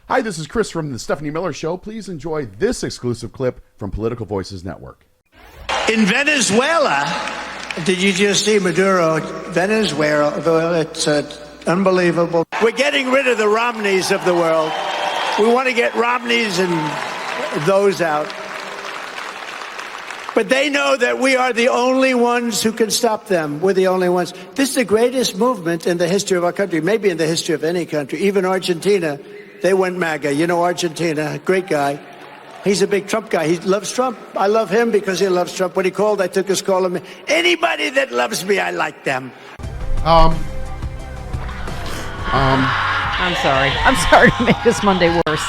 Hi, this is Chris from the Stephanie Miller Show. Please enjoy this exclusive clip from Political Voices Network. In Venezuela, did you just see Maduro? Venezuela, it's unbelievable. We're getting rid of the Romneys of the world. We want to get Romneys and those out. But they know that we are the only ones who can stop them. We're the only ones. This is the greatest movement in the history of our country, maybe in the history of any country. Even Argentina, they went MAGA. You know Argentina, great guy. He's a big Trump guy. He loves Trump. I love him because he loves Trump. When he called, I took his call. Anybody that loves me, I like them. I'm sorry. I'm sorry to make this Monday worse.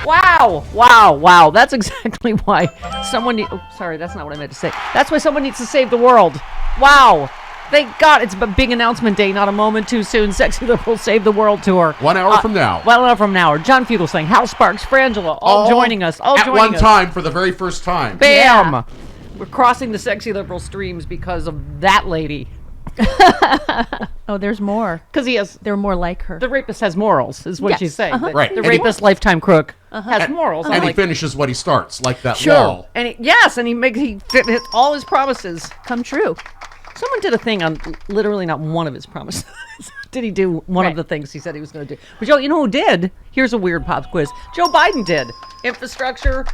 Wow. That's exactly why someone sorry, that's not what I meant to say. That's why someone needs to save the world. Wow. Thank God it's a big announcement day, not a moment too soon. Sexy Liberal Save the World Tour. 1 hour from now. 1 hour from now. John Fugelsang, Hal Sparks, Frangela, all joining us. At one time for the very first time. Bam! Yeah. We're crossing the Sexy Liberal streams because of that lady. Oh, there's more. Because there are more like her. The rapist has morals, is what Yes. she's saying. Uh-huh. Right. The And rapist, lifetime crook, has morals. And I'm he like, finishes what he starts, like that sure. wall. And he hits all his promises Come true. Someone did a thing on literally not one of his promises. Did he do one of Right. the things he said he was going to do? But Joe, you know who did? Here's a weird pop quiz. Joe Biden did. Infrastructure.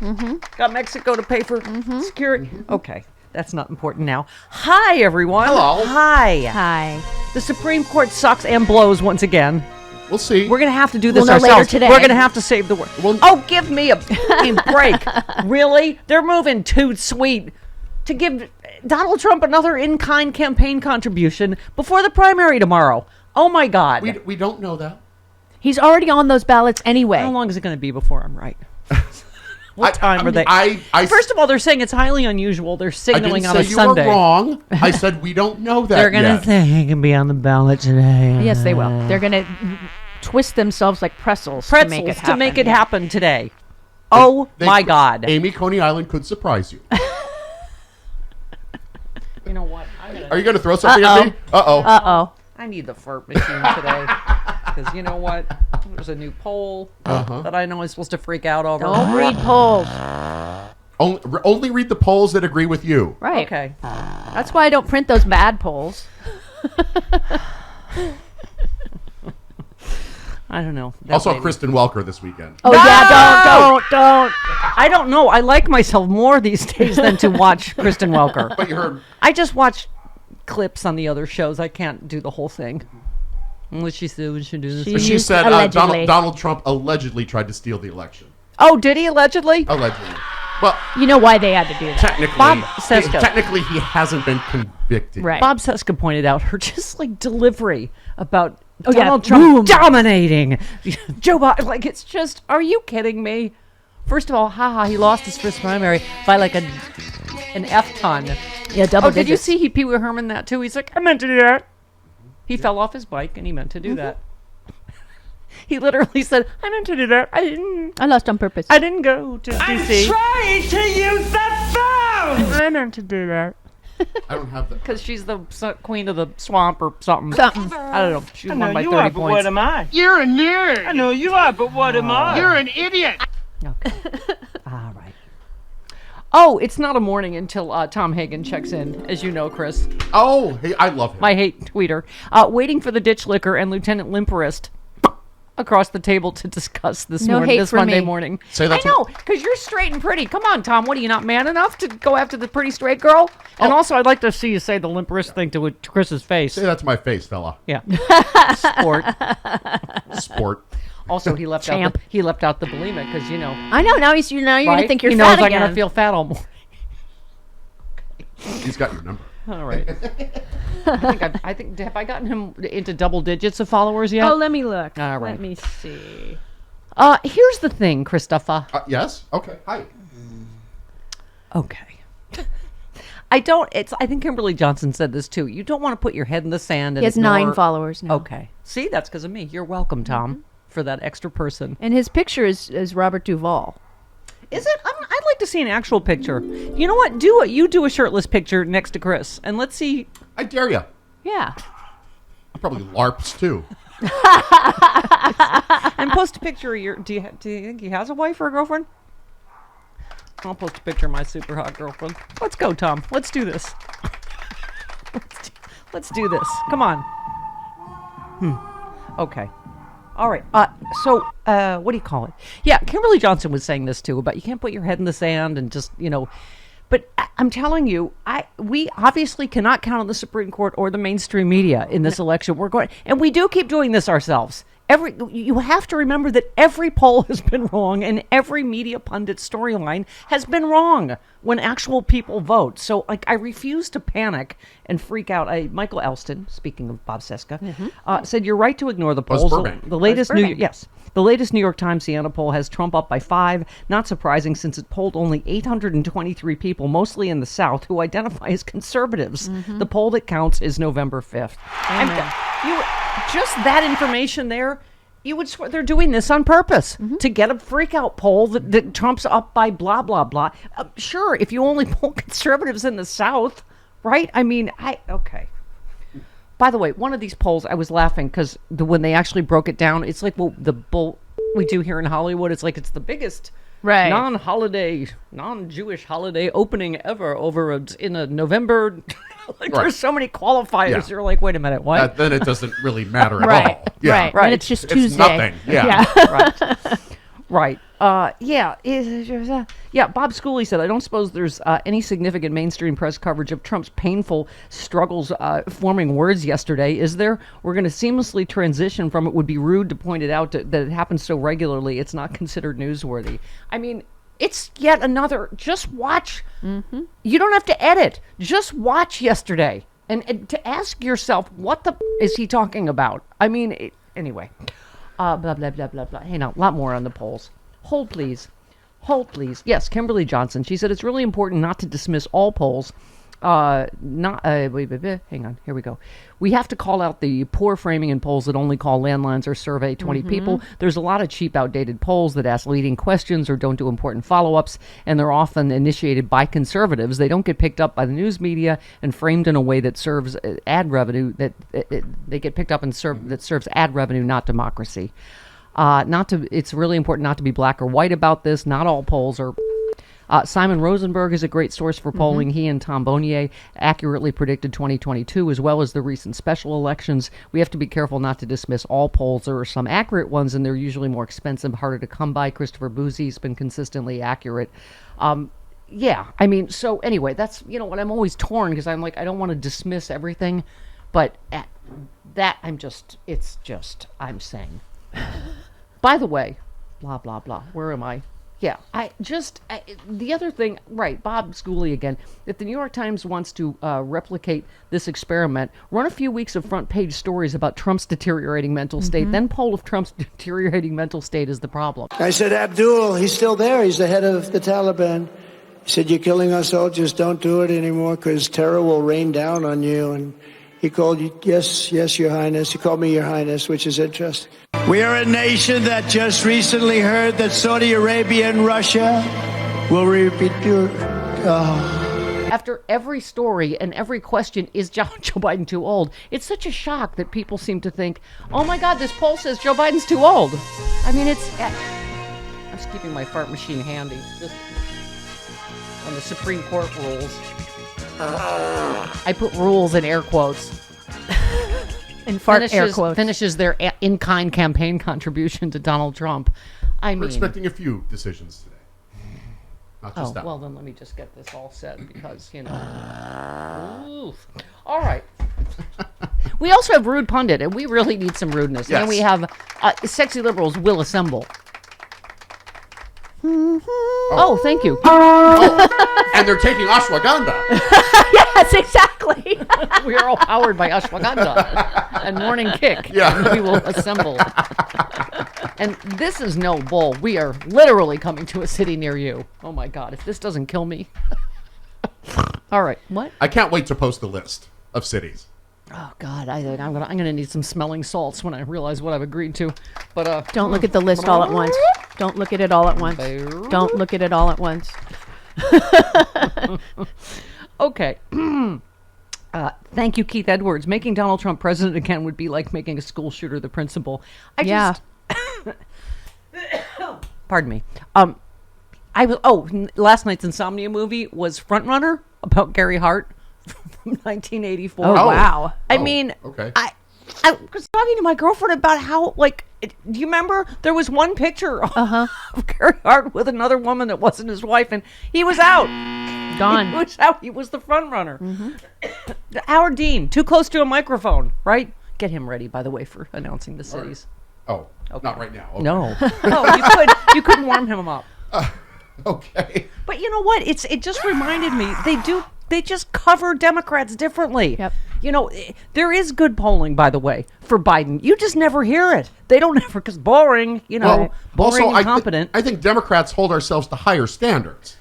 Got Mexico to pay for security. Okay. That's not important now. Hi, everyone. Hello. Hi. The Supreme Court sucks and blows once again. We'll see. We're going to have to do this We'll know later ourselves. today. We're going to have to save the world. Well- Oh, give me a fucking break. Really? They're moving too sweet to give Donald Trump another in-kind campaign contribution before the primary tomorrow. Oh, my God. We don't know that. He's already on those ballots anyway. How long is it going to be before I'm right? What time are they? First of all, they're saying it's highly unusual. They're I didn't signaling on say a you Sunday. were wrong. I said we don't know that They're going yet. to say he can be on the ballot today. Yes, they will. They're going to twist themselves like pretzels Pretzels to make it happen. today. Oh, They- my God. Amy, Coney Island could surprise you. You know what? Are you going to throw something at me? Uh-oh. Uh-oh. I need the fart machine today. Because you know what? There's a new poll that I know I'm supposed to freak out over. Don't read polls. Only read the polls that agree with you. Right. Okay. That's why I don't print those bad polls. I don't know. That Also, lady. Kristen Welker this weekend. Oh, No! yeah, don't. I don't know. I like myself more these days than to watch Kristen Welker. But you heard... I just watch clips on the other shows. I can't do the whole thing. What she said, we should do this. She- She said Allegedly. Donald Trump allegedly tried to steal the election. Oh, did he allegedly? Allegedly. Well, You know why they had to do that. technically he hasn't been convicted. Right. Bob Seska pointed out her just like delivery about Oh, yeah. Donald Trump Boom. dominating Joe Biden. Like, it's just, are you kidding me? First of all, he lost his first primary by like an F ton. Yeah, double Oh, did you digits. see he Pee Wee Herman that too? He's like, I meant to do that. He fell off his bike and he meant to do that. He literally said, I meant to do that. I lost on purpose. I didn't go to DC. Trying to use the phone! I meant to do that. I don't have that. Because she's the queen of the swamp or something. Something. I don't know. She I won know by you 30 are, but points. what am I? You're a nerd. I know you are, but what am I? You're an idiot. Okay. All right. Oh, it's not a morning until Tom Hagen checks in, as you know, Chris. Oh, hey, I love him. My hate tweeter. Waiting for the ditch licker and Lieutenant Limperist across the table to discuss this No morning, hate this for Monday me. morning. Say that I know, because you're straight and pretty. Come on, Tom. What are you, not man enough to go after the pretty straight girl? And also, I'd like to see you say the Limperist thing to Chris's face. Say that to my face, fella. Yeah. Sport. Sport. Also, he left out the bulimic because, you know, I know. Now you're right? going to think you're he fat knows I'm again. going to feel fat all morning. He's got your number. All right. I think have I gotten him into double digits of followers yet? Oh, let me look. All right. Let me see. Here's the thing, Christopher. Yes? Okay. Hi. Okay. I think Kimberly Johnson said this too. You don't want to put your head in the sand and He has ignore- 9 followers now. Okay. See, that's because of me. You're welcome, Tom, for that extra person. And his picture is Robert Duvall. Is it? I'd like to see an actual picture. You know what? Do it. You do a shirtless picture next to Chris, and let's see. I dare you. Yeah. Probably LARPs, too. And post a picture of your. Do you think he has a wife or a girlfriend? I'll post a picture of my super hot girlfriend. Let's go, Thom. Let's do this. Let's do this. Come on. Okay. All right. So, what do you call it? Yeah, Kimberly Johnson was saying this too about you can't put your head in the sand and just, But I'm telling you, we obviously cannot count on the Supreme Court or the mainstream media in this election. And we do keep doing this ourselves. You have to remember that every poll has been wrong and every media pundit storyline has been wrong when actual people vote. So, I refuse to panic and freak out. Michael Elston, speaking of Bob Seska, said you're right to ignore the polls. The latest the latest New York Times Siena poll has Trump up by 5. Not surprising since it polled only 823 people, mostly in the South, who identify as conservatives. The poll that counts is November 5th. Just that information there, you would swear they're doing this on purpose to get a freak out poll that Trump's up by blah, blah, blah. Sure, if you only poll conservatives in the South, right? Okay. By the way, one of these polls, I was laughing because when they actually broke it down, it's like the bull we do here in Hollywood. It's like it's the biggest non-holiday, non-Jewish holiday opening ever in a November. There's so many qualifiers. Yeah. You're like, wait a minute, what? Then it doesn't really matter at all. Yeah. Right. And it's just Tuesday. It's nothing. Yeah. Right. Bob Schooley said, I don't suppose there's any significant mainstream press coverage of Trump's painful struggles forming words yesterday, is there? We're going to seamlessly transition from it. Would be rude to point it out that it happens so regularly. It's not considered newsworthy. It's yet another, just watch. You don't have to edit. Just watch yesterday. And to ask yourself, what the is he talking about? Anyway. Blah, blah, blah, blah, blah. Hey, now, a lot more on the polls. Hold, please. Yes, Kimberly Johnson. She said it's really important not to dismiss all polls. Hang on. Here we go. We have to call out the poor framing in polls that only call landlines or survey 20 people. There's a lot of cheap, outdated polls that ask leading questions or don't do important follow-ups, and they're often initiated by conservatives. They don't get picked up by the news media and framed in a way that serves ad revenue. They get picked up and that serves ad revenue, not democracy. It's really important not to be black or white about this. Not all polls are. Simon Rosenberg is a great source for polling. He and Thom accurately predicted 2022 as well as the recent special elections. We have to be careful not to dismiss all polls. There are some accurate ones, and they're usually more expensive, harder to come by. Christopher Boozy's been consistently accurate. So anyway, that's, what I'm always torn because I'm like, I don't want to dismiss everything, but at that I'm saying. By the way, blah, blah, blah. Where am I? Yeah, the other thing, right, Bob Schooley again, if the New York Times wants to replicate this experiment, run a few weeks of front page stories about Trump's deteriorating mental state, then poll if Trump's deteriorating mental state is the problem. I said, Abdul, he's still there. He's the head of the Taliban. He said, you're killing our soldiers. Don't do it anymore because terror will rain down on you. And he called you, yes, Your Highness. He called me Your Highness, which is interesting. We are a nation that just recently heard that Saudi Arabia and Russia will repeat. After every story and every question, is Joe Biden too old? It's such a shock that people seem to think, oh my God, this poll says Joe Biden's too old. I'm just keeping my fart machine handy. Just on the Supreme Court rules. I put rules in air quotes. In fart air quotes. Finishes their in-kind campaign contribution to Donald Trump. We're expecting a few decisions today. Not just that. Well, then let me just get this all set because, Oof. All right. We also have Rude Pundit, and we really need some rudeness. Yes. And we have Sexy Liberals Will Assemble. Oh, thank you. And they're taking ashwagandha. Yes, exactly. We are all powered by ashwagandha and morning kick. Yeah. And we will assemble. And this is no bull. We are literally coming to a city near you. Oh my God! If this doesn't kill me. All right. What? I can't wait to post the list of cities. Oh God! I'm gonna need some smelling salts when I realize what I've agreed to. But don't look at the list all at once. Don't look at it all at once. Don't look at it all at once. Okay. Thank you, Keith Edwards. Making Donald Trump president again would be like making a school shooter the principal. Pardon me. Last night's Insomnia movie was Frontrunner about Gary Hart from 1984. Oh, wow. I mean, okay. I was talking to my girlfriend about how, do you remember there was one picture of Gary Hart with another woman that wasn't his wife, and he was out. Gone. He was out. He was the front runner. Howard Dean, too close to a microphone, right? Get him ready, by the way, for announcing the cities. Oh, not right now. Okay. No, you could warm him up. Okay. But you know what? It just reminded me. They just cover Democrats differently. Yep. You know, there is good polling, by the way, for Biden. You just never hear it. They don't ever, because boring, boring also, and incompetent. I think Democrats hold ourselves to higher standards.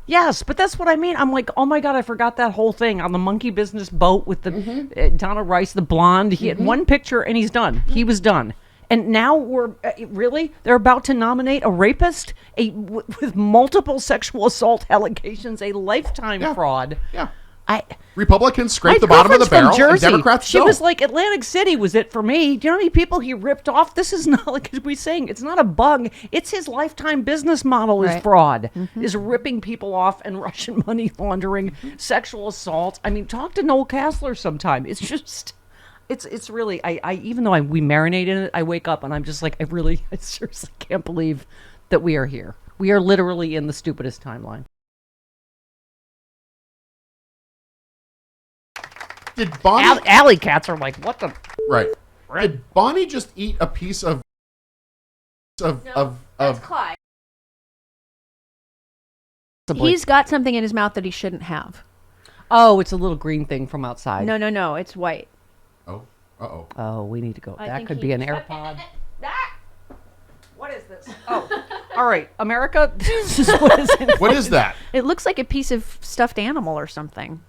Yes, but that's what I mean. I'm like, oh my God, I forgot that whole thing on the monkey business boat with the Donna Rice, the blonde. He had one picture and he's done. He was done. And now we're they're about to nominate a rapist with multiple sexual assault allegations, a lifetime fraud. Yeah. Republicans scrape the My bottom of the girlfriend's barrel, from and Jersey. Democrats She don't. was like, Atlantic City was it for me. Do you know how many people he ripped off? This is not like we saying. It's not a bug. It's his lifetime business model is fraud, is ripping people off and Russian money laundering, sexual assault. I mean, talk to Noel Castler sometime. It's just... It's really, I even though we marinate in it, I wake up and I'm just like, I seriously can't believe that we are here. We are literally in the stupidest timeline. Did Bonnie... Alley cats are like, what the... Right. Did Bonnie just eat a piece of Clyde. He's got something in his mouth that he shouldn't have. Oh, it's a little green thing from outside. No, it's white. Oh, uh-oh. Oh, we need to go. I That think could he- be an AirPod. What is this? Oh, all right, America. This is what is in What is that? It looks like a piece of stuffed animal or something.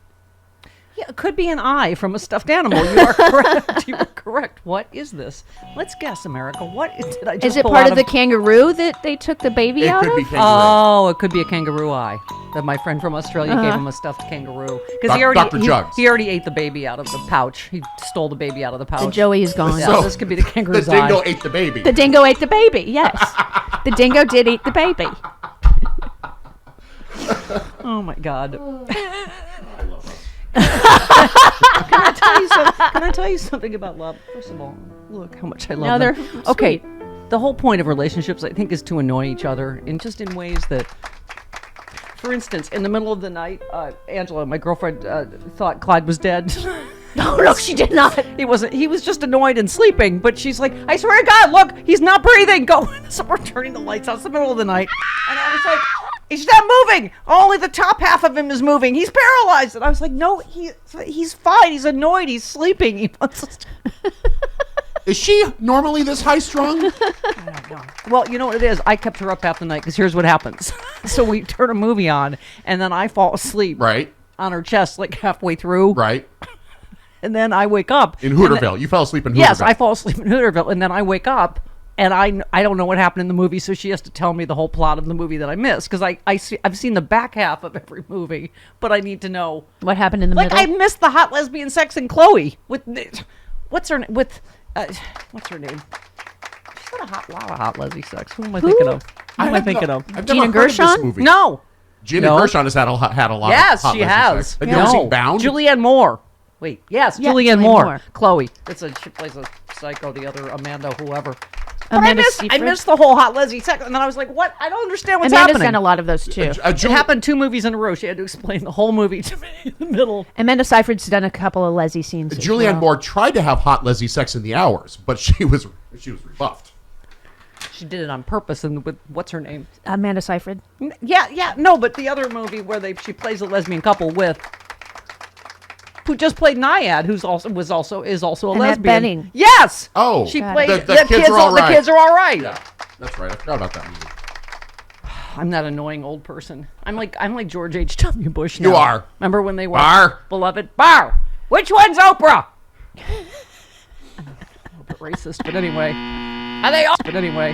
Yeah, it could be an eye from a stuffed animal. You are correct. You are correct. What is this? Let's guess, America. What did I just Is it pull part out of the kangaroo that they took the baby It out could of? be kangaroo. Oh, it could be a kangaroo eye. That my friend from Australia gave him a stuffed kangaroo because Dr. Jugs. he already ate the baby out of the pouch. He stole the baby out of the pouch. The Joey is gone. Yeah, So, this could be the The kangaroo's dingo eye. ate the baby. The dingo ate the baby. Yes, the dingo did eat the baby. Oh my God. I love that. Can I tell you something about love? First of all, look how much I love No, them. they're Okay, the whole point of relationships, I think, is to annoy each other, and just in ways that, for instance, in the middle of the night, Angela, my girlfriend, thought Clyde was dead. No, she did not. He wasn't. He was just annoyed and sleeping. But she's like, I swear to God, look, he's not breathing. Go. So we're turning the lights out. It's the middle of the night, and I was like, he's not moving. Only the top half of him is moving. He's paralyzed. And I was like, no, he's fine. He's annoyed. He's sleeping. He wants us to... Is she normally this high strung? Well, you know what it is? I kept her up half the night because here's what happens. So we turn a movie on, and then I fall asleep Right. on her chest like halfway through. Right. And then I wake up. In and then- Hooterville. You fell asleep in Hooterville. Yes, I fall asleep in Hooterville, and then I wake up, and I don't know what happened in the movie, so she has to tell me the whole plot of the movie that I missed, because I've seen the back half of every movie, but I need to know. What happened in the Like, I middle? missed the hot lesbian sex in Chloe with, what's her name? What's her name? She's got a lot of hot lesbian sex. Who am I thinking of? Who am I thinking of? I've Gina never heard of this Gershon? movie. No. Gina No. Gershon has had a lot Yes, of hot she lesbian has. sex. Have you ever seen Bound? Julianne Moore. Wait, yes, Yeah, Julianne Julianne Moore. Moore. Chloe. She plays a psycho, the other Amanda, whoever. But Amanda I Seyfried? missed the whole hot lesbian sex, and then I was like, what? I don't understand what's Amanda's happening. done a lot of those too. It happened 2 movies in a row. She had to explain the whole movie to me in the middle. Amanda Seyfried's done a couple of lesbian scenes. as Julianne well. Moore tried to have hot lesbian sex in the hours, but she was rebuffed. She did it on purpose, and with what's her name? Amanda Seyfried. Yeah, no, but the other movie where she plays a lesbian couple with, who just played Naiad, who's also is also a Annette lesbian. Bening. Yes. Oh, she Got played it. The kids are all right. The kids are all right. Yeah, that's right. I forgot about that movie. I'm that annoying old person. I'm like George H.W. Bush now. You are. Remember when they were Bar. beloved? Bar. Which one's Oprah? A little bit racist, but anyway. Are they all? But anyway.